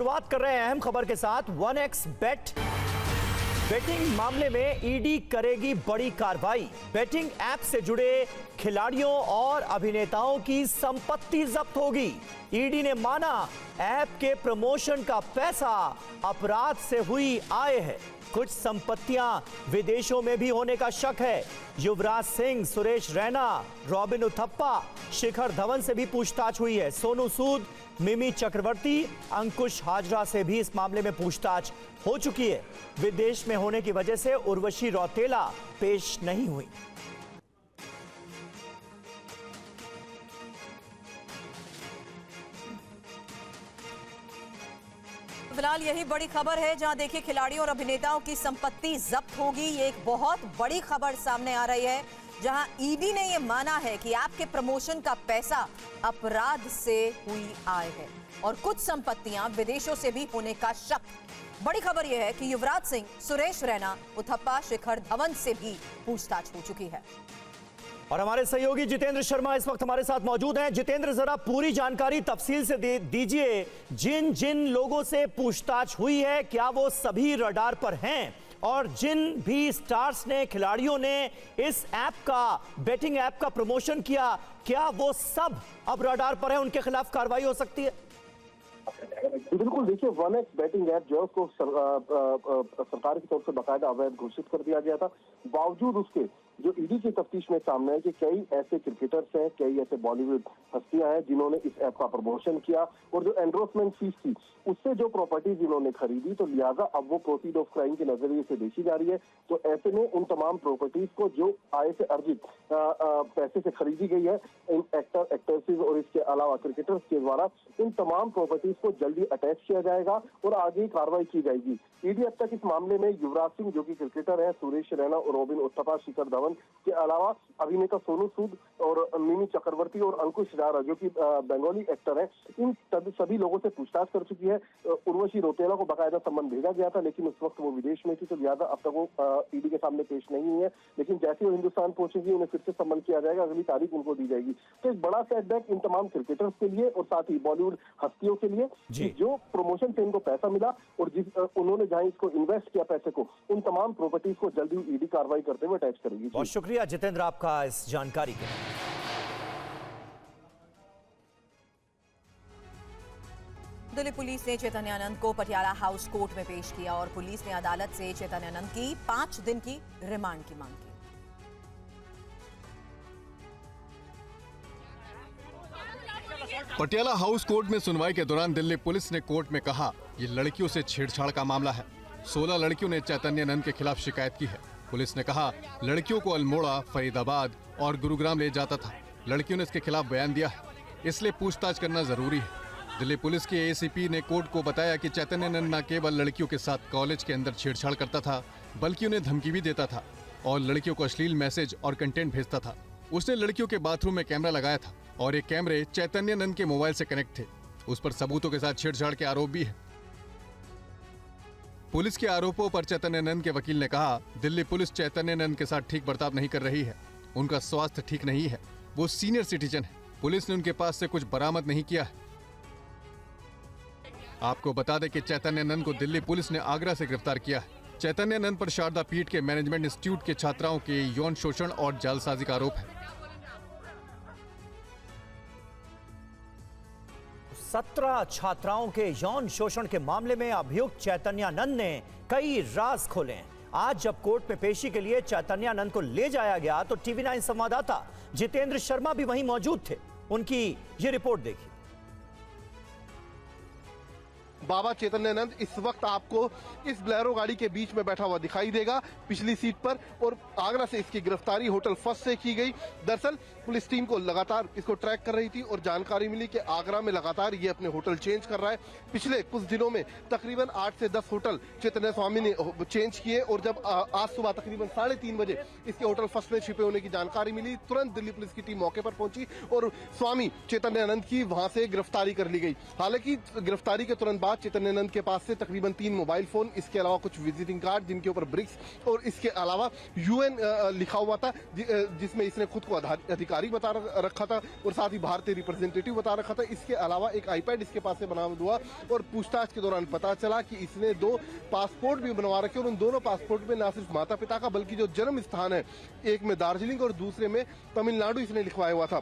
शुरुआत कर रहे हैं अहम खबर के साथ। 1xBet बेटिंग मामले में ईडी करेगी बड़ी कार्रवाई। बेटिंग ऐप से जुड़े खिलाड़ियों और अभिनेताओं की संपत्ति जब्त होगी। ईडी ने माना ऐप के प्रमोशन का पैसा अपराध से हुई आय है। कुछ संपत्तियां विदेशों में भी होने का शक है। युवराज सिंह, सुरेश रैना, रॉबिन उथप्पा, शिखर धवन से भी पूछताछ हुई है। सोनू सूद, मिमी चक्रवर्ती, अंकुश हाजरा से भी इस मामले में पूछताछ हो चुकी है। विदेश में होने की वजह से उर्वशी रौतेला पेश नहीं हुई। फिलहाल यही बड़ी खबर है, जहां देखिए खिलाड़ियों और अभिनेताओं की संपत्ति जब्त होगी। ये एक बहुत बड़ी खबर सामने आ रही है, जहां ईडी ने ये माना है कि आपके प्रमोशन का पैसा अपराध से हुई आय है और कुछ संपत्तियां विदेशों से भी होने का शक। बड़ी खबर यह है कि युवराज सिंह, सुरेश रैना, उथप्पा, शिखर धवन से भी पूछताछ हो चुकी है। और हमारे सहयोगी जितेंद्र शर्मा इस वक्त हमारे साथ मौजूद हैं। जितेंद्र, जरा पूरी जानकारी तफसील से दीजिए। जिन जिन लोगों से पूछताछ हुई है, क्या वो सभी रडार पर हैं? और जिन भी स्टार्स ने, खिलाड़ियों ने इस ऐप का, बेटिंग ऐप का प्रमोशन किया, क्या वो सब अब रडार पर है? उनके खिलाफ कार्रवाई हो सकती है? बिल्कुल, देखिए 1x बैटिंग ऐप जो है उसको सरकार की तरफ से बाकायदा अवैध घोषित कर दिया गया था। बावजूद उसके जो ईडी की तफ्तीश में सामने है कि कई ऐसे क्रिकेटर्स हैं, कई ऐसे बॉलीवुड हस्तियां हैं जिन्होंने इस ऐप का प्रमोशन किया और जो एंडोर्समेंट फीस थी उससे जो प्रॉपर्टीज इन्होंने खरीदी, तो लिहाजा अब वो प्रोसीड ऑफ क्राइम के नजरिए से देखी जा रही है। तो ऐसे में उन तमाम प्रॉपर्टीज को जो आय से अर्जित पैसे से खरीदी गई है इन एक्टर्स और इसके अलावा क्रिकेटर्स के द्वारा, इन तमाम प्रॉपर्टीज को जल्दी अटैच किया जाएगा और आगे कार्रवाई की जाएगी। ईडी अब तक इस मामले में युवराज सिंह जो कि क्रिकेटर है, सुरेश रैना और रॉबिन उथप्पा, शिखर धवन के अलावा अभिनेता सोनू सूद और मिमी चक्रवर्ती और अंकुश हाजरा जो कि बंगाली एक्टर हैं, इन सभी लोगों से पूछताछ कर चुकी है। उर्वशी रौतेला को बाकायदा सम्मन भेजा गया था, लेकिन उस वक्त वो विदेश में थी, तो लिहाजा अब तक वो ईडी के सामने पेश नहीं हुई है। लेकिन जैसे वो हिंदुस्तान पहुंचेगी उन्हें फिर से सम्मन किया जाएगा, अगली तारीख उनको दी जाएगी। तो एक बड़ा सेटबैक इन तमाम क्रिकेटर्स के लिए और साथ ही बॉलीवुड हस्तियों के लिए, जो प्रमोशन से इनको पैसा मिला और जिस उन्होंने जहां इसको इन्वेस्ट किया पैसे को, उन तमाम प्रॉपर्टीज को जल्दी ईडी कार्रवाई करते हुए अटैच करेगी। बहुत शुक्रिया जितेंद्र आपका इस जानकारी के लिए। दिल्ली पुलिस ने चैतन्यानंद को पटियाला हाउस कोर्ट में पेश किया और पुलिस ने अदालत से चैतन्यानंद की 5 दिन की रिमांड की मांग की। पटियाला हाउस कोर्ट में सुनवाई के दौरान दिल्ली पुलिस ने कोर्ट में कहा, ये लड़कियों से छेड़छाड़ का मामला है। 16 लड़कियों ने चैतन्यानंद के खिलाफ शिकायत की है। पुलिस ने कहा, लड़कियों को अल्मोड़ा, फरीदाबाद और गुरुग्राम ले जाता था। लड़कियों ने इसके खिलाफ बयान दिया है, इसलिए पूछताछ करना जरूरी है। दिल्ली पुलिस के एसीपी ने कोर्ट को बताया कि चैतन्यानंद न केवल लड़कियों के साथ कॉलेज के अंदर छेड़छाड़ करता था, बल्कि उन्हें धमकी भी देता था और लड़कियों को अश्लील मैसेज और कंटेंट भेजता था। उसने लड़कियों के बाथरूम में कैमरा लगाया था और ये कैमरे चैतन्यानंद के मोबाइल से कनेक्ट थे। उस पर सबूतों के साथ छेड़छाड़ के आरोप भी है। पुलिस के आरोपों पर चैतन्यानंद के वकील ने कहा, दिल्ली पुलिस चैतन्यानंद के साथ ठीक बर्ताव नहीं कर रही है। उनका स्वास्थ्य ठीक नहीं है, वो सीनियर सिटीजन है। पुलिस ने उनके पास से कुछ बरामद नहीं किया है। आपको बता दें कि चैतन्यानंद को दिल्ली पुलिस ने आगरा से गिरफ्तार किया है। चैतन्यानंद पर शारदा पीठ के मैनेजमेंट इंस्टीट्यूट के छात्राओं के यौन शोषण और जालसाजी का आरोप है। 17 छात्राओं के यौन शोषण के मामले में अभियुक्त चैतन्यानंद ने कई राज खोले हैं। आज जब कोर्ट में पेशी के लिए चैतन्यानंद को ले जाया गया तो टीवी9 संवाददाता जितेंद्र शर्मा भी वहीं मौजूद थे। उनकी ये रिपोर्ट देखिए। बाबा चैतन्यानंद इस वक्त आपको इस ब्लेरो गाड़ी के बीच में बैठा हुआ दिखाई देगा, पिछली सीट पर, और आगरा से इसकी गिरफ्तारी होटल फर्स्ट से की गई। दरअसल पुलिस टीम को लगातार इसको ट्रैक कर रही थी और जानकारी मिली कि आगरा में लगातार ये अपने होटल चेंज कर रहा है। पिछले कुछ दिनों में तकरीबन 8 से 10 होटल चैतन्य स्वामी ने चेंज किए और जब आज सुबह तकरीबन 3:30 बजे इसके होटल फर्स्ट में छिपे होने की जानकारी मिली, तुरंत दिल्ली पुलिस की टीम मौके पर पहुंची और स्वामी चैतन्यानंद की वहां से गिरफ्तारी कर ली गई। हालांकि गिरफ्तारी के तुरंत बाद चैतन्य नंद के पास से तकरीबन 3 मोबाइल फोन, इसके अलावा कुछ विजिटिंग कार्ड जिनके ऊपर ब्रिक्स और इसके अलावा यूएन लिखा हुआ था, जिसमें इसने खुद को अधिकारी बता रखा था और साथ ही भारतीय रिप्रेजेंटेटिव बता रखा था। इसके अलावा एक आईपैड इसके पास से बरामद हुआ और पूछताछ के दौरान पता चला कि इसने 2 पासपोर्ट भी बनवा रखे और उन दोनों पासपोर्ट में न सिर्फ माता पिता का बल्कि जो जन्म स्थान है, एक में दार्जिलिंग और दूसरे में तमिलनाडु इसने लिखवाया हुआ था।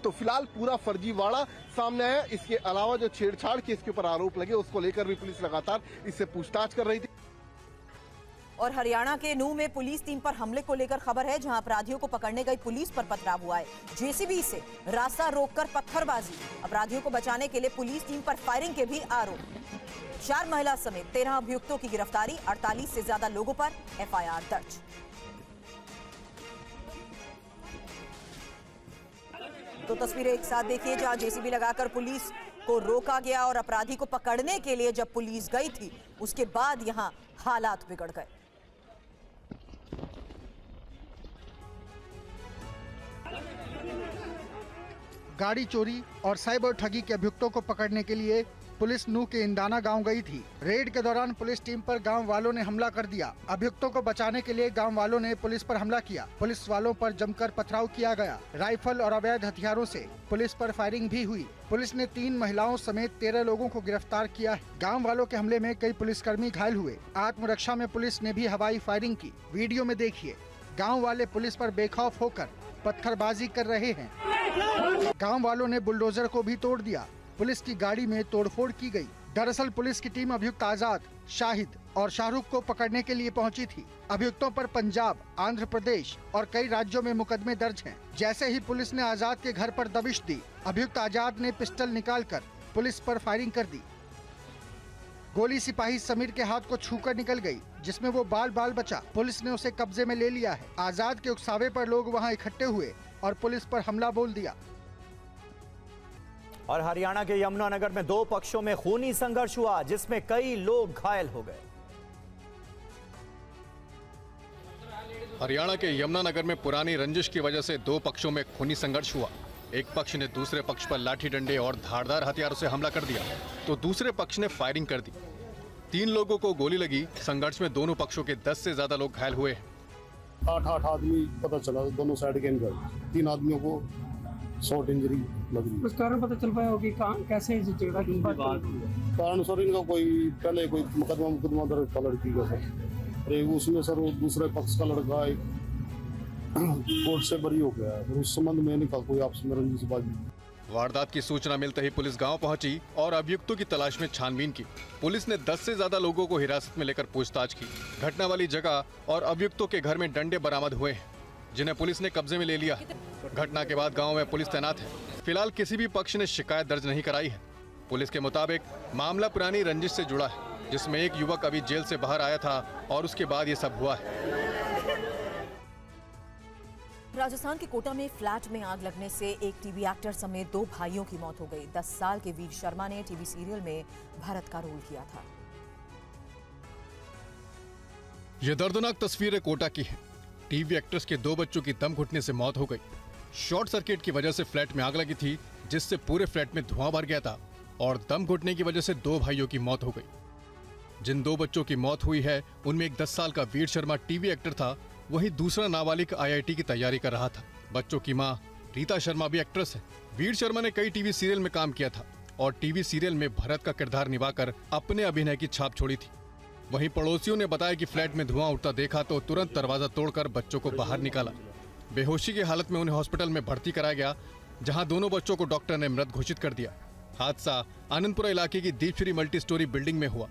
तो फिलहाल पूरा फर्जीवाड़ा सामने आया। इसके अलावा जो छेड़छाड़ के इसके ऊपर आरोप लगे उसको लेकर भी पुलिस लगातार इससे पूछताछ कर रही थी। और हरियाणा के नूह में पुलिस टीम पर हमले को लेकर खबर है, जहां अपराधियों को पकड़ने गई पुलिस पर पथराव हुआ है। जेसीबी से रास्ता रोककर पत्थरबाजी, अपराधियों को बचाने के लिए पुलिस टीम पर फायरिंग के भी आरोप। 4 महिला समेत 13 अभियुक्तों की गिरफ्तारी, 48 से ज्यादा लोगों पर एफआईआर दर्ज। तो तस्वीरें एक साथ देखिए, जहां जेसीबी लगाकर पुलिस को रोका गया और अपराधी को पकड़ने के लिए जब पुलिस गई थी उसके बाद यहां हालात बिगड़ गए। गाड़ी चोरी और साइबर ठगी के अभियुक्तों को पकड़ने के लिए पुलिस नूह के इंदाना गांव गई थी। रेड के दौरान पुलिस टीम पर गांव वालों ने हमला कर दिया। अभियुक्तों को बचाने के लिए गांव वालों ने पुलिस पर हमला किया। पुलिस वालों पर जमकर पथराव किया गया। राइफल और अवैध हथियारों से पुलिस पर फायरिंग भी हुई। पुलिस ने 3 महिलाओं समेत 13 लोगों को गिरफ्तार किया है। गाँव वालों के हमले में कई पुलिसकर्मी घायल हुए। आत्मरक्षा में पुलिस ने भी हवाई फायरिंग की। वीडियो में देखिए, गाँव वाले पुलिस पर बेखौफ होकर पत्थरबाजी कर रहे हैं। गाँव वालों ने बुलडोजर को भी तोड़ दिया। पुलिस की गाड़ी में तोड़फोड़ की गई। दरअसल पुलिस की टीम अभियुक्त आजाद, शाहिद और शाहरुख को पकड़ने के लिए पहुंची थी। अभियुक्तों पर पंजाब, आंध्र प्रदेश और कई राज्यों में मुकदमे दर्ज हैं। जैसे ही पुलिस ने आजाद के घर पर दबिश दी, अभियुक्त आजाद ने पिस्टल निकालकर पुलिस पर फायरिंग कर दी। गोली सिपाही समीर के हाथ को छूकर निकल गई, जिसमें वो बाल बाल बचा। पुलिस ने उसे कब्जे में ले लिया है। आजाद के उकसावे पर लोग वहाँ इकट्ठे हुए और पुलिस पर हमला बोल दिया। और हरियाणा के यमुनानगर में 2 पक्षों में खूनी संघर्ष हुआ, जिसमें कई लोग घायल हो गए। हरियाणा के यमुनानगर में पुरानी रंजिश की वजह से 2 पक्षों में खूनी संघर्ष हुआ। एक पक्ष ने दूसरे पक्ष पर लाठी डंडे और धारदार हथियारों से हमला कर दिया, तो दूसरे पक्ष ने फायरिंग कर दी। 3 लोगों को गोली लगी। संघर्ष में दोनों पक्षों के 10 से ज्यादा लोग घायल हुए। 8 आदमी पता चला, दोनों साइड के 3 आदमियों को शॉर्ट इंजरी लग रही है। कुछ कारण पता चल पाया होगी कैसे झगड़ा की बात? कारण सर इनका पहले कोई मुकदमा दर्ज था लड़की का सर, उसमें सर वो दूसरे पक्ष का लड़का कोर्ट से बरी हो गया है। उस संबंध में इनका कोई आपस में रंजिशबाजी। वारदात की सूचना मिलते ही पुलिस गांव पहुंची और अभियुक्तों की तलाश में छानबीन की। पुलिस ने 10 से ज्यादा लोगों को हिरासत में लेकर पूछताछ की। घटना वाली जगह और अभियुक्तों के घर में डंडे बरामद हुए हैं, जिन्हें पुलिस ने कब्जे में ले लिया। घटना के बाद गांव में पुलिस तैनात है। फिलहाल किसी भी पक्ष ने शिकायत दर्ज नहीं कराई है। पुलिस के मुताबिक मामला पुरानी रंजिश से जुड़ा है, जिसमें एक युवक अभी जेल से बाहर आया था और उसके बाद ये सब हुआ है। राजस्थान के कोटा में फ्लैट में आग लगने से एक टीवी एक्टर समेत 2 भाइयों की मौत हो गई। 10 साल के वीर शर्मा ने टीवी सीरियल में भरत का रोल किया था। ये दर्दनाक तस्वीरें कोटा की है। टीवी एक्ट्रेस के 2 बच्चों की दम घुटने से मौत हो गई। शॉर्ट सर्किट की वजह से फ्लैट में आग लगी थी, जिससे पूरे फ्लैट में धुआं भर गया था और दम घुटने की वजह से 2 भाइयों की मौत हो गई। जिन 2 बच्चों की मौत हुई है, उनमें एक 10 साल का वीर शर्मा टीवी एक्टर था, वहीं दूसरा नाबालिग IIT की तैयारी कर रहा था। बच्चों की मां रीता शर्मा भी एक्ट्रेस है। वीर शर्मा ने कई टीवी सीरियल में काम किया था और टीवी सीरियल में भरत का किरदार निभाकर अपने अभिनय की छाप छोड़ी थी। वहीं पड़ोसियों ने बताया कि फ्लैट में धुआं उठता देखा तो तुरंत दरवाजा तोड़कर बच्चों को बाहर निकाला। बेहोशी की हालत में उन्हें हॉस्पिटल में भर्ती कराया गया, जहां दोनों बच्चों को डॉक्टर ने मृत घोषित कर दिया। हादसा आनंदपुरा इलाके की दीपश्री मल्टी स्टोरी बिल्डिंग में हुआ।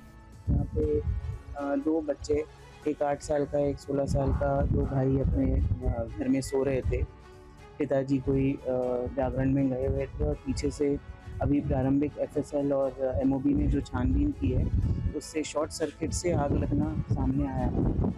यहाँ पे 2 बच्चे, एक 8 साल का, एक 16 साल का, 2 भाई अपने घर में सो रहे थे। पिताजी कोई जागरण में गए हुए थे और पीछे से अभी प्रारंभिक FSL और MOB ने जो छानबीन की है, उससे शॉर्ट सर्किट से आग लगना सामने आया है।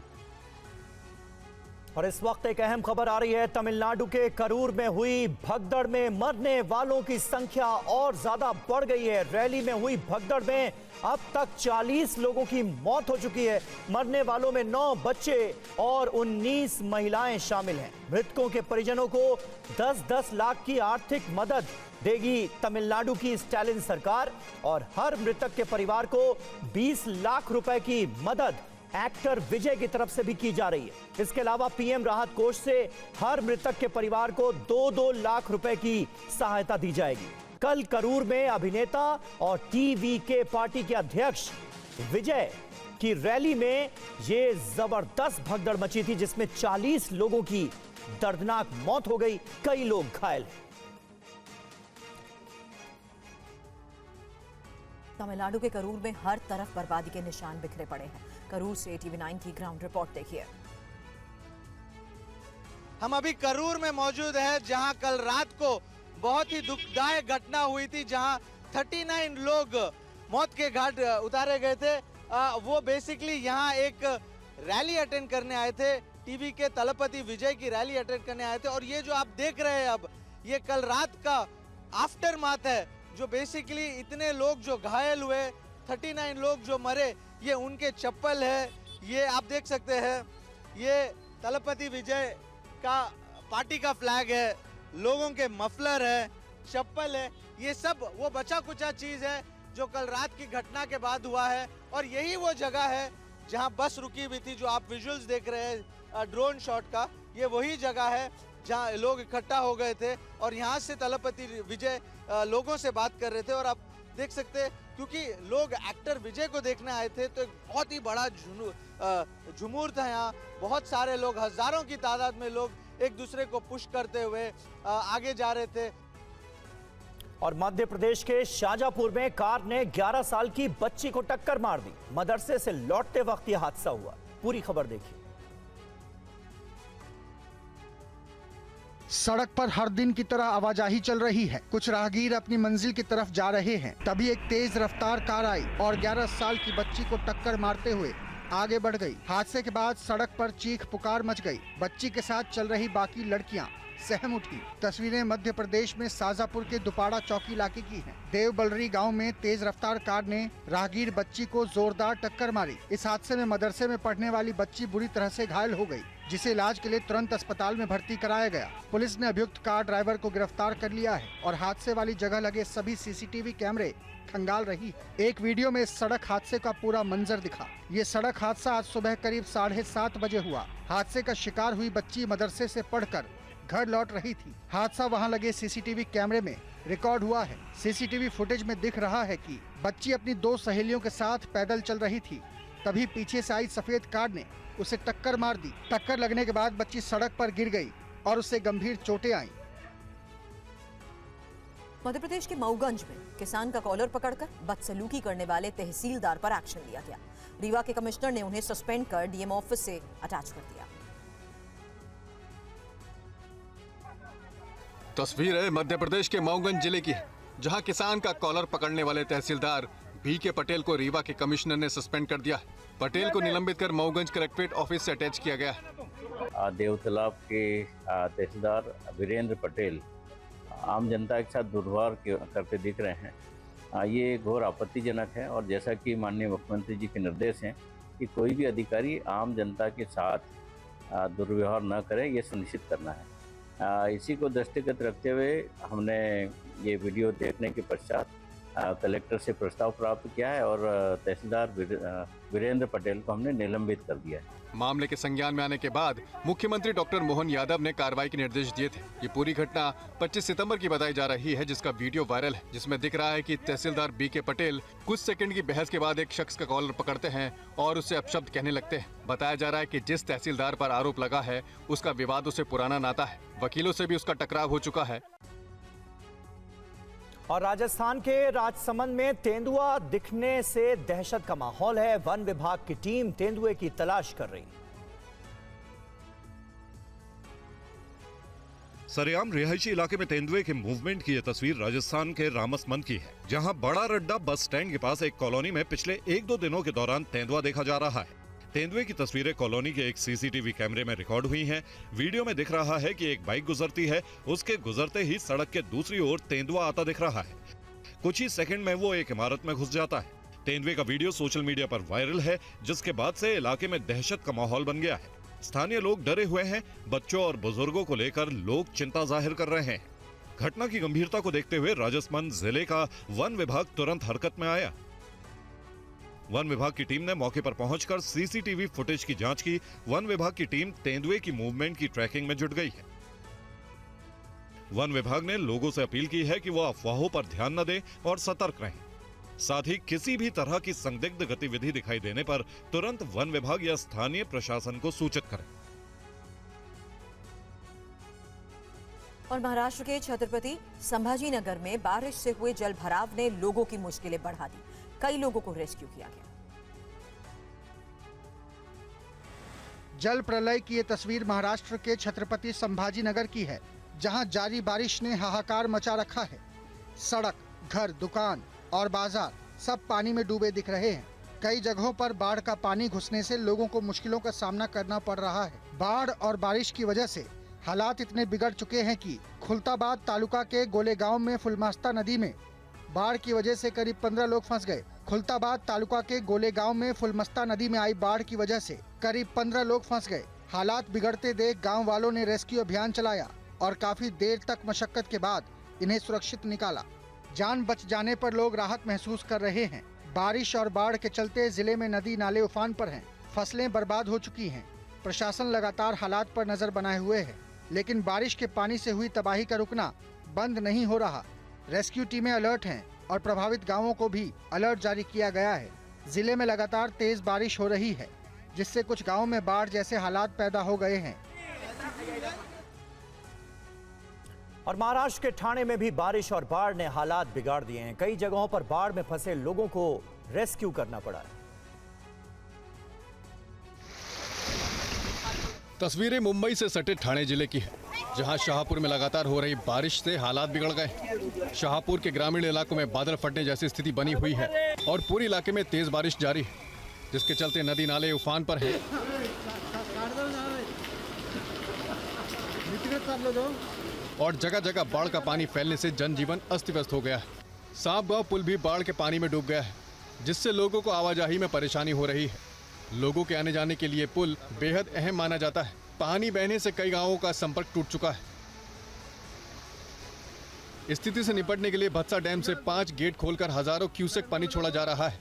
और इस वक्त एक अहम खबर आ रही है। तमिलनाडु के करूर में हुई भगदड़ में मरने वालों की संख्या और ज्यादा बढ़ गई है। रैली में हुई भगदड़ में अब तक 40 लोगों की मौत हो चुकी है। मरने वालों में 9 बच्चे और 19 महिलाएं शामिल हैं। मृतकों के परिजनों को 10-10 लाख की आर्थिक मदद देगी तमिलनाडु की स्टालिन सरकार और हर मृतक के परिवार को 20 लाख रुपए की मदद एक्टर विजय की तरफ से भी की जा रही है। इसके अलावा पीएम राहत कोष से हर मृतक के परिवार को 2-2 लाख रुपए की सहायता दी जाएगी। कल करूर में अभिनेता और टीवीके पार्टी के अध्यक्ष विजय की रैली में ये जबरदस्त भगदड़ मची थी, जिसमें 40 लोगों की दर्दनाक मौत हो गई, कई लोग घायल हैं। तमिलनाडु के करूर में हर तरफ बर्बादी के निशान बिखरे पड़े हैं। करूर से TV9 की ग्राउंड रिपोर्ट देखिए। हम अभी करूर में मौजूद हैं, जहां कल रात को बहुत ही दुखदायक घटना हुई थी, जहां 39 लोग मौत के घाट उतारे गए थे। वो बेसिकली यहां एक रैली अटेंड करने आए थे, टीवी के तलपति विजय की रैली अटेंड करने आए थे। और ये जो आप देख रहे हैं अब, ये कल रात का आफ्टर माथ है, जो बेसिकली इतने लोग जो घायल हुए, 39 लोग जो मरे, ये उनके चप्पल है। ये आप देख सकते हैं, ये तलपति विजय का पार्टी का फ्लैग है, लोगों के मफलर है, चप्पल है। ये सब वो बचा कुचा चीज है जो कल रात की घटना के बाद हुआ है। और यही वो जगह है जहां बस रुकी हुई थी, जो आप विजुअल्स देख रहे हैं ड्रोन शॉट का। ये वही जगह है जहां लोग इकट्ठा हो गए थे और यहाँ से तलपति विजय लोगों से बात कर रहे थे। और आप देख सकते हैं, क्योंकि लोग एक्टर विजय को देखने आए थे, तो एक बहुत ही बड़ा झुमूर था यहाँ। बहुत सारे लोग, हजारों की तादाद में लोग एक दूसरे को पुश करते हुए आगे जा रहे थे। और मध्य प्रदेश के शाजापुर में कार ने 11 साल की बच्ची को टक्कर मार दी। मदरसे से लौटते वक्त यह हादसा हुआ। पूरी खबर देखिए। सड़क पर हर दिन की तरह आवाजाही चल रही है। कुछ राहगीर अपनी मंजिल की तरफ जा रहे हैं, तभी एक तेज रफ्तार कार आई और 11 साल की बच्ची को टक्कर मारते हुए आगे बढ़ गई। हादसे के बाद सड़क पर चीख पुकार मच गई। बच्ची के साथ चल रही बाकी लड़कियां सहम उठी। तस्वीरें मध्य प्रदेश में शाजापुर के दुपाड़ा चौकी इलाके की हैं। देवबलरी गांव में तेज रफ्तार कार ने राहगीर बच्ची को जोरदार टक्कर मारी। इस हादसे में मदरसे में पढ़ने वाली बच्ची बुरी तरह से घायल हो गई, जिसे इलाज के लिए तुरंत अस्पताल में भर्ती कराया गया। पुलिस ने अभियुक्त कार ड्राइवर को गिरफ्तार कर लिया है और हादसे वाली जगह लगे सभी CCTV कैमरे खंगाल रही है। एक वीडियो में सड़क हादसे का पूरा मंजर दिखा। ये सड़क हादसा आज सुबह करीब 7:30 बजे हुआ। हादसे का शिकार हुई बच्ची मदरसे से पढ़कर घर लौट रही थी। हादसा वहां लगे CCTV कैमरे में रिकॉर्ड हुआ है। CCTV फुटेज में दिख रहा है कि बच्ची अपनी 2 सहेलियों के साथ पैदल चल रही थी, तभी पीछे से आई सफेद कार ने उसे टक्कर मार दी। टक्कर लगने के बाद बच्ची सड़क पर गिर गई और उसे गंभीर चोटें आईं। मध्य प्रदेश के मऊगंज में किसान का कॉलर पकड़कर बदसलूकी करने वाले तहसीलदार पर एक्शन लिया गया। रीवा के कमिश्नर ने उन्हें सस्पेंड कर DM ऑफिस से अटैच कर दिया। तस्वीर है मध्य प्रदेश के मऊगंज जिले की है, जहां किसान का कॉलर पकड़ने वाले तहसीलदार BK पटेल को रीवा के कमिश्नर ने सस्पेंड कर दिया। पटेल को निलंबित कर मऊगंज कलेक्ट्रेट ऑफिस से अटैच किया गया। देवतालाब के तहसीलदार वीरेंद्र पटेल आम जनता के साथ दुर्व्यवहार करते दिख रहे हैं। ये घोर आपत्तिजनक है और जैसा कि माननीय मुख्यमंत्री जी के निर्देश हैं कि कोई भी अधिकारी आम जनता के साथ दुर्व्यवहार न करे, ये सुनिश्चित करना है। इसी को दृष्टिगत रखते हुए हमने ये वीडियो देखने के पश्चात कलेक्टर से प्रस्ताव प्राप्त किया है और तहसीलदार वीरेंद्र पटेल को हमने निलंबित कर दिया है। मामले के संज्ञान में आने के बाद मुख्यमंत्री डॉक्टर मोहन यादव ने कार्रवाई के निर्देश दिए थे। ये पूरी घटना 25 सितंबर की बताई जा रही है, जिसका वीडियो वायरल है, जिसमें दिख रहा है कि तहसीलदार BK पटेल कुछ सेकंड की बहस के बाद एक शख्स का कॉलर पकड़ते हैं और उससे अपशब्द कहने लगते हैं। बताया जा रहा है कि जिस तहसीलदार पर आरोप लगा है उसका विवादों से पुराना नाता है, वकीलों से भी उसका टकराव हो चुका है। और राजस्थान के राजसमंद में तेंदुआ दिखने से दहशत का माहौल है। वन विभाग की टीम तेंदुए की तलाश कर रही है। सरेआम रिहायशी इलाके में तेंदुए के मूवमेंट की यह तस्वीर राजस्थान के रामसमंद की है, जहां बड़ा रड्डा बस स्टैंड के पास एक कॉलोनी में पिछले 1-2 दिनों के दौरान तेंदुआ देखा जा रहा है। तेंदुए की तस्वीरें कॉलोनी के एक सीसीटीवी कैमरे में रिकॉर्ड हुई हैं। वीडियो में दिख रहा है कि एक बाइक गुजरती है, उसके गुजरते ही सड़क के दूसरी ओर तेंदुआ आता दिख रहा है। कुछ ही सेकंड में वो एक इमारत में घुस जाता है। तेंदुए का वीडियो सोशल मीडिया पर वायरल है, जिसके बाद से इलाके में दहशत का माहौल बन गया है। स्थानीय लोग डरे हुए हैं। बच्चों और बुजुर्गों को लेकर लोग चिंता जाहिर कर रहे हैं। घटना की गंभीरता को देखते हुए राजसमंद जिले का वन विभाग तुरंत हरकत में आया। वन विभाग की टीम ने मौके पर पहुंचकर सीसीटीवी फुटेज की जांच की। वन विभाग की टीम तेंदुए की मूवमेंट की ट्रैकिंग में जुट गई है। वन विभाग ने लोगों से अपील की है कि वो अफवाहों पर ध्यान न दें और सतर्क रहें। साथ ही किसी भी तरह की संदिग्ध गतिविधि दिखाई देने पर तुरंत वन विभाग या स्थानीय प्रशासन को सूचित करें। और महाराष्ट्र के छत्रपति संभाजीनगर में बारिश से हुए जल भराव ने लोगों की मुश्किलें बढ़ा दी। कई लोगों को रेस्क्यू किया गया। जल प्रलय की ये तस्वीर महाराष्ट्र के छत्रपति संभाजीनगर की है, जहां जारी बारिश ने हाहाकार मचा रखा है। सड़क, घर, दुकान और बाजार सब पानी में डूबे दिख रहे हैं। कई जगहों पर बाढ़ का पानी घुसने से लोगों को मुश्किलों का सामना करना पड़ रहा है। बाढ़ और बारिश की वजह से हालात इतने बिगड़ चुके हैं कि खुलताबाद तालुका के गोलेगांव में फुलमास्ता नदी में बाढ़ की वजह से करीब 15 लोग फंस गए। खुलताबाद तालुका के गोलेगांव में फुलमस्ता नदी में आई बाढ़ की वजह से करीब 15 लोग फंस गए। हालात बिगड़ते देख गांव वालों ने रेस्क्यू अभियान चलाया और काफी देर तक मशक्कत के बाद इन्हें सुरक्षित निकाला। जान बच जाने पर लोग राहत महसूस कर रहे हैं। बारिश और बाढ़ के चलते जिले में नदी नाले उफान पर हैं। फसलें बर्बाद हो चुकी हैं। प्रशासन लगातार हालात पर नजर बनाए हुए है, लेकिन बारिश के पानी से हुई तबाही का रुकना बंद नहीं हो रहा। रेस्क्यू टीमें अलर्ट हैं और प्रभावित गांवों को भी अलर्ट जारी किया गया है। जिले में लगातार तेज बारिश हो रही है, जिससे कुछ गांवों में बाढ़ जैसे हालात पैदा हो गए हैं। और महाराष्ट्र के ठाणे में भी बारिश और बाढ़ ने हालात बिगाड़ दिए हैं। कई जगहों पर बाढ़ में फंसे लोगों को रेस्क्यू करना पड़ा है। तस्वीरें मुंबई से सटे ठाणे जिले की है, जहां शाहपुर में लगातार हो रही बारिश से हालात बिगड़ गए। शाहपुर के ग्रामीण इलाकों में बादल फटने जैसी स्थिति बनी हुई है और पूरे इलाके में तेज बारिश जारी है, जिसके चलते नदी नाले उफान पर हैं। और जगह जगह बाढ़ का पानी फैलने से जनजीवन अस्त व्यस्त हो गया है। सांपगांव पुल भी बाढ़ के पानी में डूब गया है, जिससे लोगों को आवाजाही में परेशानी हो रही है। लोगों के आने जाने के लिए पुल बेहद अहम माना जाता है। पानी बहने से कई गांवों का संपर्क टूट चुका है। स्थिति से निपटने के लिए भत्सा डैम से 5 गेट खोलकर हजारों क्यूसेक पानी छोड़ा जा रहा है।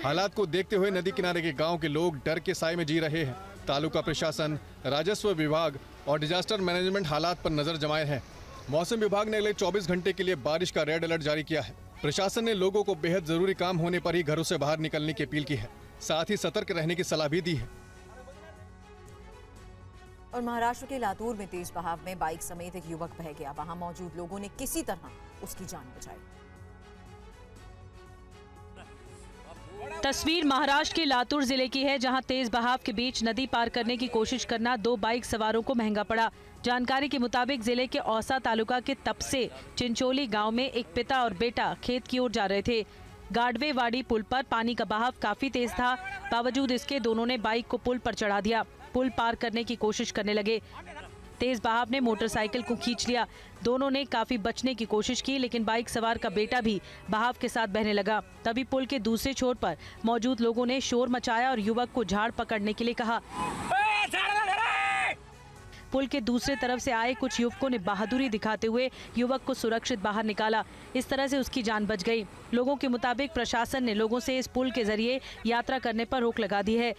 हालात को देखते हुए नदी किनारे के गांव के लोग डर के साए में जी रहे हैं। तालुका प्रशासन, राजस्व विभाग और डिजास्टर मैनेजमेंट हालात पर नजर जमाए हैं। मौसम विभाग ने अगले 24 घंटे के लिए बारिश का रेड अलर्ट जारी किया है। प्रशासन ने लोगों को बेहद जरूरी काम होने पर ही घरों से बाहर निकलने की अपील की है। साथ ही सतर्क रहने की सलाह भी दी है। और महाराष्ट्र के लातूर में तेज बहाव में बाइक समेत एक युवक बह गया। वहां मौजूद लोगों ने किसी तरह उसकी जान बचाई। तस्वीर महाराष्ट्र के लातूर जिले की है, जहां तेज बहाव के बीच नदी पार करने की कोशिश करना 2 बाइक सवारों को महंगा पड़ा। जानकारी के मुताबिक जिले के औसा तालुका के तपसे चिंचोली गांव में एक पिता और बेटा खेत की ओर जा रहे थे। गाडवे वाड़ी पुल पर पानी का बहाव काफी तेज था। बावजूद इसके दोनों ने बाइक को पुल पर चढ़ा दिया। पुल पार करने की कोशिश करने लगे। तेज बहाव ने मोटरसाइकिल को खींच लिया। दोनों ने काफी बचने की कोशिश की, लेकिन बाइक सवार का बेटा भी बहाव के साथ बहने लगा। तभी पुल के दूसरे छोर पर मौजूद लोगों ने शोर मचाया और युवक को झाड़ पकड़ने के लिए कहा। पुल के दूसरे तरफ से आए कुछ युवकों ने बहादुरी दिखाते हुए युवक को सुरक्षित बाहर निकाला। इस तरह से उसकी जान बच गई। लोगों के मुताबिक प्रशासन ने लोगों से इस पुल के जरिए यात्रा करने पर रोक लगा दी है।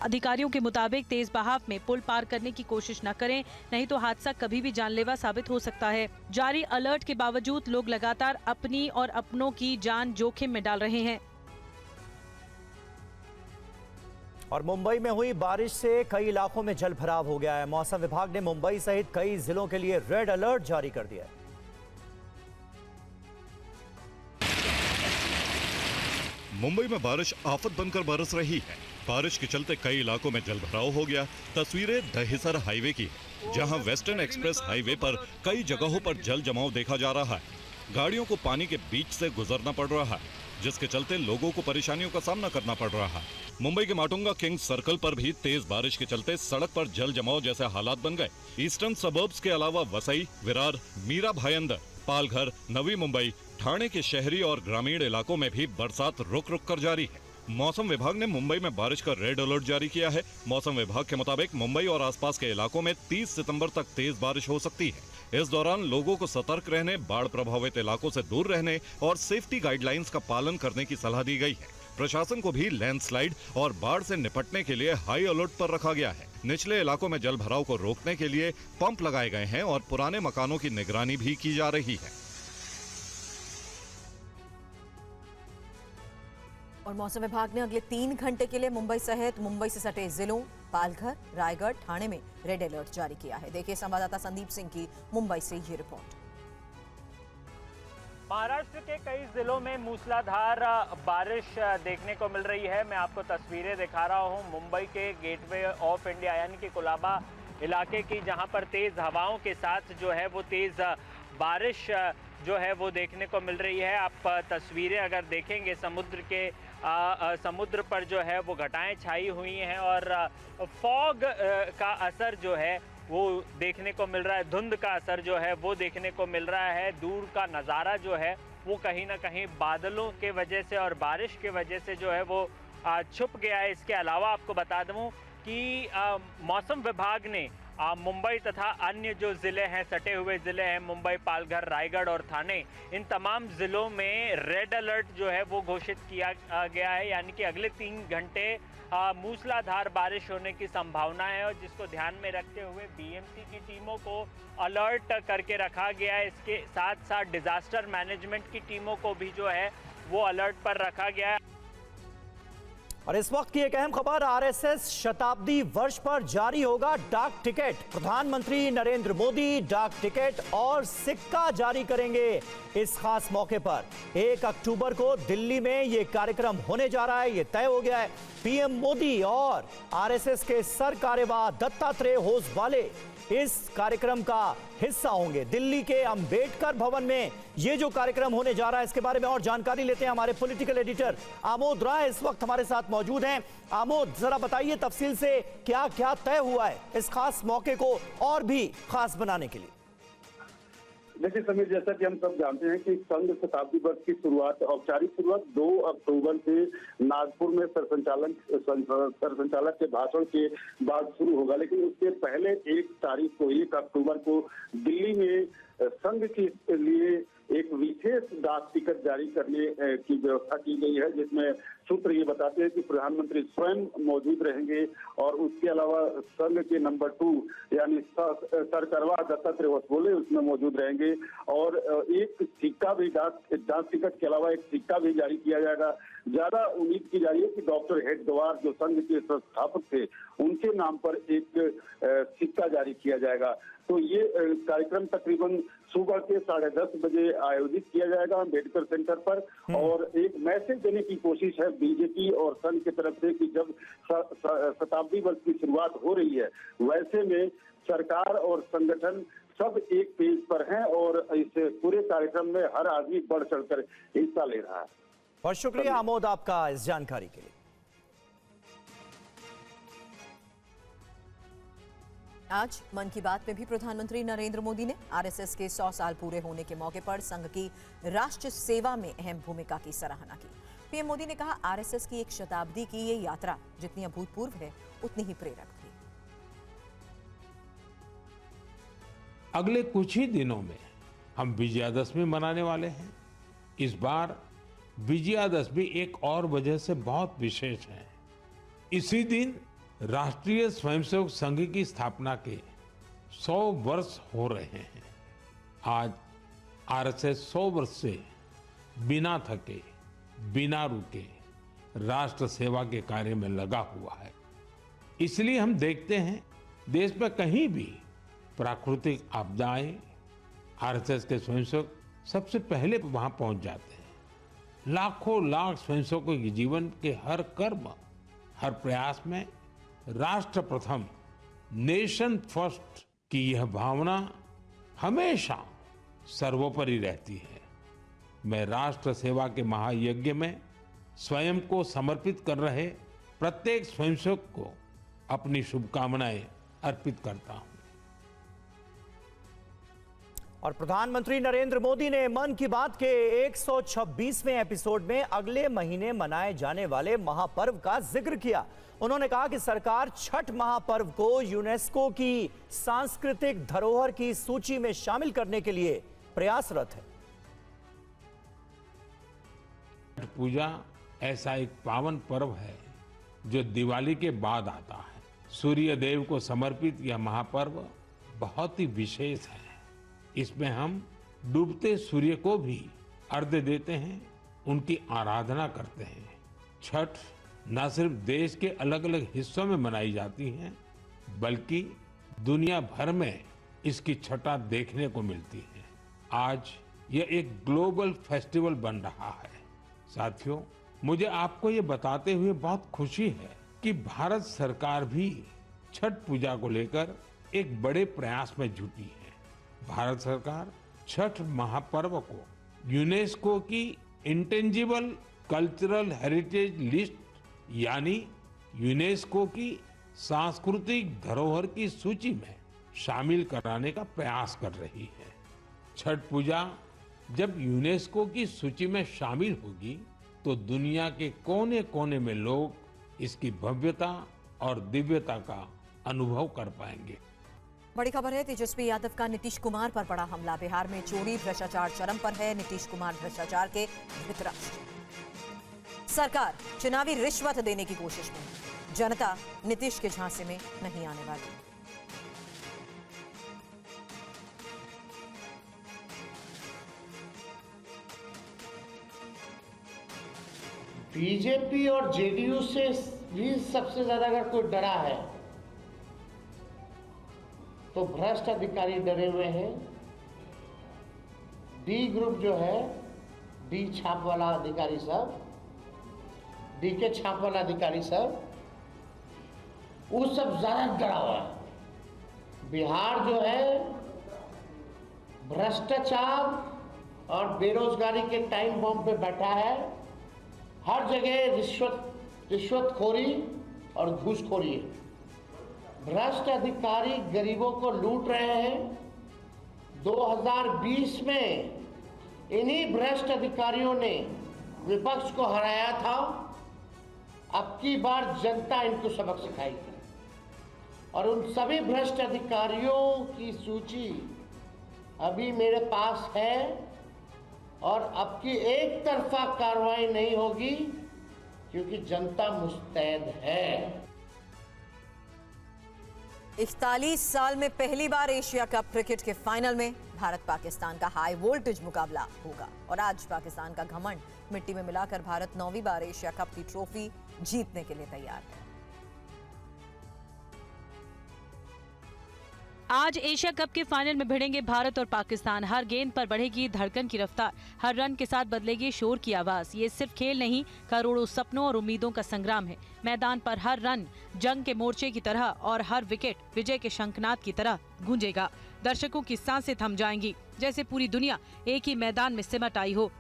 अधिकारियों के मुताबिक तेज बहाव में पुल पार करने की कोशिश न करें, नहीं तो हादसा कभी भी जानलेवा साबित हो सकता है। जारी अलर्ट के बावजूद लोग लगातार अपनी और अपनों की जान जोखिम में डाल रहे हैं। और मुंबई में हुई बारिश से कई इलाकों में जल भराव हो गया है। मौसम विभाग ने मुंबई सहित कई जिलों के लिए रेड अलर्ट जारी कर दिया है। मुंबई में बारिश आफत बनकर बरस रही है। बारिश के चलते कई इलाकों में जल भराव हो गया। तस्वीरें दहिसर हाईवे की है, जहां वेस्टर्न एक्सप्रेस हाईवे पर कई जगहों पर जल जमाव देखा जा रहा है। गाड़ियों को पानी के बीच से गुजरना पड़ रहा है। जिसके चलते लोगों को परेशानियों का सामना करना पड़ रहा है। मुंबई के माटुंगा किंग्स सर्कल पर भी तेज बारिश के चलते सड़क पर जल जमाव जैसे हालात बन गए। ईस्टर्न सबर्ब्स के अलावा वसई, विरार, मीरा भाईंदर, पालघर, नवी मुंबई, ठाणे के शहरी और ग्रामीण इलाकों में भी बरसात रुक रुक कर जारी है। मौसम विभाग ने मुंबई में बारिश का रेड अलर्ट जारी किया है। मौसम विभाग के मुताबिक मुंबई और आसपास के इलाकों में 30 सितंबर तक तेज बारिश हो सकती है। इस दौरान लोगों को सतर्क रहने, बाढ़ प्रभावित इलाकों से दूर रहने और सेफ्टी गाइडलाइंस का पालन करने की सलाह दी गई है। प्रशासन को भी लैंडस्लाइड और बाढ़ से निपटने के लिए हाई अलर्ट पर रखा गया है। निचले इलाकों में जल भराव को रोकने के लिए पंप लगाए गए हैं और पुराने मकानों की निगरानी भी की जा रही है। और मौसम विभाग ने अगले 3 घंटे के लिए मुंबई सहित मुंबई से सटे जिलों पालघर, रायगढ़, ठाणे में रेड अलर्ट जारी किया है। देखिए संवाददाता संदीप सिंह की मुंबई से ये रिपोर्ट। महाराष्ट्र के कई जिलों में मूसलाधार बारिश देखने को मिल रही है। मैं आपको तस्वीरें दिखा रहा हूं मुंबई के गेटवे ऑफ इंडिया यानी कि कोलाबा इलाके की, जहां पर तेज हवाओं के साथ जो है वो तेज बारिश जो है वो देखने को मिल रही है। आप तस्वीरें अगर देखेंगे समुद्र पर जो है वो घटाएं छाई हुई हैं और फॉग का असर जो है वो देखने को मिल रहा है। धुंध का असर जो है वो देखने को मिल रहा है। दूर का नज़ारा जो है वो कहीं ना कहीं बादलों के वजह से और बारिश के वजह से जो है वो छुप गया है। इसके अलावा आपको बता दूं कि मौसम विभाग ने मुंबई तथा अन्य जो ज़िले हैं, सटे हुए ज़िले हैं मुंबई, पालघर, रायगढ़ और ठाणे, इन तमाम ज़िलों में रेड अलर्ट जो है वो घोषित किया गया है। यानी कि अगले 3 घंटे मूसलाधार बारिश होने की संभावना है और जिसको ध्यान में रखते हुए बीएमसी की टीमों को अलर्ट करके रखा गया है। इसके साथ साथ डिजास्टर मैनेजमेंट की टीमों को भी जो है वो अलर्ट पर रखा गया है। और इस वक्त की एक अहम खबर, आरएसएस शताब्दी वर्ष पर जारी होगा डाक टिकट। प्रधानमंत्री नरेंद्र मोदी डाक टिकट और सिक्का जारी करेंगे। इस खास मौके पर 1 अक्टूबर को दिल्ली में यह कार्यक्रम होने जा रहा है, यह तय हो गया है। पीएम मोदी और आरएसएस के सरकार्यवाह दत्तात्रेय होसबाले इस कार्यक्रम का हिस्सा होंगे। दिल्ली के अंबेडकर भवन में ये जो कार्यक्रम होने जा रहा है, इसके बारे में और जानकारी लेते हैं। हमारे पॉलिटिकल एडिटर आमोद राय इस वक्त हमारे साथ मौजूद हैं। आमोद, जरा बताइए तफसील से क्या क्या तय हुआ है इस खास मौके को और भी खास बनाने के लिए। देखिए समीर, जैसा कि हम सब जानते हैं कि संघ शताब्दी वर्ष की शुरुआत, औपचारिक शुरुआत 2 अक्टूबर से नागपुर में सरसंचालक के भाषण के बाद शुरू होगा, लेकिन उसके पहले 1 अक्टूबर को दिल्ली में संघ के लिए एक विशेष डाक टिकट जारी करने की व्यवस्था की गई है, जिसमें सूत्र ये बताते हैं कि प्रधानमंत्री स्वयं मौजूद रहेंगे और उसके अलावा संघ के नंबर 2 यानी सरकार्यवाह दत्तात्रेय होसबाले उसमें मौजूद रहेंगे और एक सिक्का भी डाक टिकट के अलावा एक सिक्का भी जारी किया जाएगा। ज्यादा उम्मीद की जा रही है कि डॉक्टर हेडगेवार जो संघ के संस्थापक थे उनके नाम पर एक सिक्का जारी किया जाएगा। तो ये कार्यक्रम तकरीबन सुबह के 10:30 बजे आयोजित किया जाएगा अंबेडकर सेंटर पर और एक मैसेज देने की कोशिश है बीजेपी और संघ की तरफ से कि जब शताब्दी वर्ष की शुरुआत हो रही है, वैसे में सरकार और संगठन सब एक पेज पर हैं और इस पूरे कार्यक्रम में हर आदमी बढ़ चढ़कर हिस्सा ले रहा है। बहुत शुक्रिया आमोद आपका इस जानकारी के लिए। आज मन की बात में भी प्रधानमंत्री नरेंद्र मोदी ने आरएसएस के 100 साल पूरे होने के मौके पर संघ की राष्ट्र सेवा में अहम भूमिका की सराहना की। पीएम मोदी ने कहा, आरएसएस की एक शताब्दी की ये यात्रा जितनी अभूतपूर्व है उतनी ही प्रेरक भी। अगले कुछ ही दिनों में हम विजयादशमी मनाने वाले हैं। इस बार विजयादशमी एक और वजह से बहुत विशेष है। इसी दिन राष्ट्रीय स्वयंसेवक संघ की स्थापना के 100 वर्ष हो रहे हैं। आज आरएसएस 100 वर्ष से बिना थके, बिना रुके राष्ट्र सेवा के कार्य में लगा हुआ है। इसलिए हम देखते हैं देश में कहीं भी प्राकृतिक आपदाएं, आरएसएस के स्वयंसेवक सबसे पहले वहां पहुंच जाते हैं। लाखों लाख स्वयंसेवकों के जीवन के हर कर्म, हर प्रयास में राष्ट्र प्रथम, नेशन फर्स्ट की यह भावना हमेशा सर्वोपरि रहती है। मैं राष्ट्र सेवा के महायज्ञ में स्वयं को समर्पित कर रहे प्रत्येक स्वयंसेवक को अपनी शुभकामनाएं अर्पित करता हूं। और प्रधानमंत्री नरेंद्र मोदी ने मन की बात के 126वें एपिसोड में अगले महीने मनाए जाने वाले महापर्व का जिक्र किया। उन्होंने कहा कि सरकार छठ महापर्व को यूनेस्को की सांस्कृतिक धरोहर की सूची में शामिल करने के लिए प्रयासरत है। छठ पूजा ऐसा एक पावन पर्व है जो दिवाली के बाद आता है। सूर्य देव को समर्पित यह महापर्व बहुत ही विशेष है। इसमें हम डूबते सूर्य को भी अर्घ्य देते हैं, उनकी आराधना करते हैं। छठ न सिर्फ देश के अलग अलग हिस्सों में मनाई जाती है, बल्कि दुनिया भर में इसकी छठा देखने को मिलती है। आज यह एक ग्लोबल फेस्टिवल बन रहा है। साथियों, मुझे आपको ये बताते हुए बहुत खुशी है कि भारत सरकार भी छठ पूजा को लेकर एक बड़े प्रयास में जुटी है। भारत सरकार छठ महापर्व को यूनेस्को की इंटेंजिबल कल्चरल हेरिटेज लिस्ट यानी यूनेस्को की सांस्कृतिक धरोहर की सूची में शामिल कराने का प्रयास कर रही है। छठ पूजा जब यूनेस्को की सूची में शामिल होगी तो दुनिया के कोने कोने में लोग इसकी भव्यता और दिव्यता का अनुभव कर पाएंगे। बड़ी खबर है, तेजस्वी यादव का नीतीश कुमार पर बड़ा हमला। बिहार में चोरी भ्रष्टाचार चरम पर है। नीतीश कुमार भ्रष्टाचार के धृतराष्ट्र। सरकार चुनावी रिश्वत देने की कोशिश में, जनता नीतीश के झांसे में नहीं आने वाली। बीजेपी और जेडीयू से भी सबसे ज्यादा अगर कोई डरा है तो भ्रष्ट अधिकारी डरे हुए हैं। डी ग्रुप जो है, डी छाप वाला अधिकारी सब, डी के छाप वाला अधिकारी सब, वो सब ज्यादा डरा हुआ है। बिहार जो है भ्रष्टाचार और बेरोजगारी के टाइम बम पे बैठा है। हर जगह रिश्वतखोरी और घूसखोरी है। भ्रष्ट अधिकारी गरीबों को लूट रहे हैं। 2020 में इन्हीं भ्रष्ट अधिकारियों ने विपक्ष को हराया था। अब की बार जनता इनको सबक सिखाएगी और उन सभी भ्रष्ट अधिकारियों की सूची अभी मेरे पास है और अब की एक तरफा कार्रवाई नहीं होगी क्योंकि जनता मुस्तैद है। 41 साल में पहली बार एशिया कप क्रिकेट के फाइनल में भारत पाकिस्तान का हाई वोल्टेज मुकाबला होगा और आज पाकिस्तान का घमंड मिट्टी में मिलाकर भारत 9वीं बार एशिया कप की ट्रॉफी जीतने के लिए तैयार है। आज एशिया कप के फाइनल में भिड़ेंगे भारत और पाकिस्तान। हर गेंद पर बढ़ेगी धड़कन की रफ्तार, हर रन के साथ बदलेगी शोर की आवाज। ये सिर्फ खेल नहीं, करोड़ों सपनों और उम्मीदों का संग्राम है। मैदान पर हर रन जंग के मोर्चे की तरह और हर विकेट विजय के शंखनाद की तरह गूंजेगा। दर्शकों की सांसें थम जाएंगी, जैसे पूरी दुनिया एक ही मैदान में सिमट आई हो।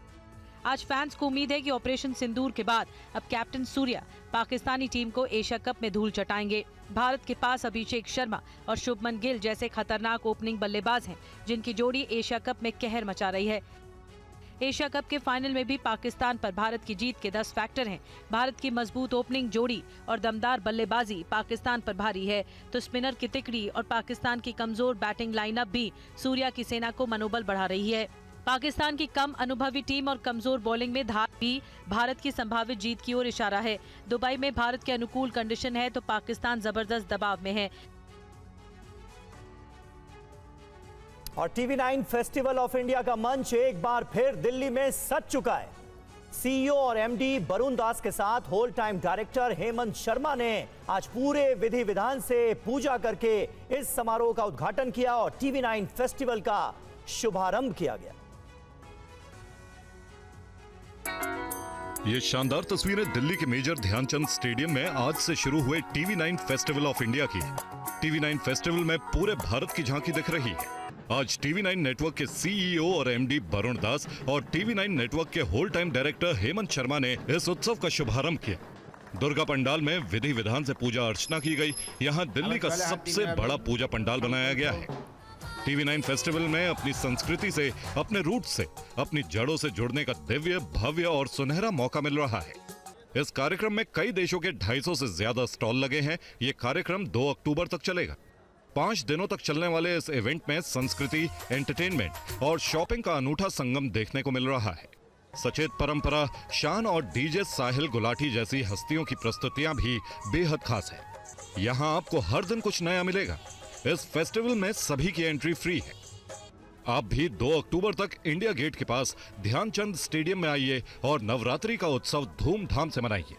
आज फैंस को उम्मीद है कि ऑपरेशन सिंदूर के बाद अब कैप्टन सूर्या पाकिस्तानी टीम को एशिया कप में धूल चटाएंगे। भारत के पास अभिषेक शर्मा और शुभमन गिल जैसे खतरनाक ओपनिंग बल्लेबाज हैं, जिनकी जोड़ी एशिया कप में कहर मचा रही है। एशिया कप के फाइनल में भी पाकिस्तान पर भारत की जीत के 10 फैक्टर हैं। भारत की मजबूत ओपनिंग जोड़ी और दमदार बल्लेबाजी पाकिस्तान पर भारी है, तो स्पिनर की तिकड़ी और पाकिस्तान की कमजोर बैटिंग लाइनअप भी सूर्या की सेना को मनोबल बढ़ा रही है। पाकिस्तान की कम अनुभवी टीम और कमजोर बॉलिंग में धार भी भारत की संभावित जीत की ओर इशारा है। दुबई में भारत के अनुकूल कंडीशन है तो पाकिस्तान जबरदस्त दबाव में है। और TV9 फेस्टिवल ऑफ इंडिया का मंच एक बार फिर दिल्ली में सज चुका है। CEO और MD वरुण दास के साथ whole time director Hemant Sharma ने आज पूरे विधि विधान से पूजा करके इस समारोह का उद्घाटन किया और TV9 फेस्टिवल का शुभारंभ किया गया। ये शानदार तस्वीरें दिल्ली के मेजर ध्यानचंद स्टेडियम में आज से शुरू हुए TV9 फेस्टिवल ऑफ इंडिया की। TV9 फेस्टिवल में पूरे भारत की झांकी दिख रही है। आज TV9 नेटवर्क के CEO और MD वरुण दास और TV9 नेटवर्क के whole time director Hemant Sharma ने इस उत्सव का शुभारंभ किया। दुर्गा पंडाल में विधि विधान से पूजा अर्चना की गई। यहाँ दिल्ली का सबसे बड़ा पूजा पंडाल बनाया गया है। TV9 फेस्टिवल में अपनी संस्कृति से, अपने रूट से, अपनी जड़ों से जुड़ने का दिव्य, भव्य और सुनहरा मौका मिल रहा है। इस कार्यक्रम में कई देशों के 250 से ज्यादा स्टॉल लगे हैं। ये कार्यक्रम 2 अक्टूबर तक चलेगा। 5 दिनों तक चलने वाले इस इवेंट में संस्कृति, एंटरटेनमेंट और शॉपिंग का अनूठा संगम देखने को मिल रहा है। सचेत परंपरा, शान और डीजे साहिल गुलाटी जैसी हस्तियों की प्रस्तुतियां भी बेहद खास है। यहाँ आपको हर दिन कुछ नया मिलेगा। इस फेस्टिवल में सभी की एंट्री फ्री है। आप भी 2 अक्टूबर तक इंडिया गेट के पास ध्यानचंद स्टेडियम में आइए और नवरात्रि का उत्सव धूमधाम से मनाइए।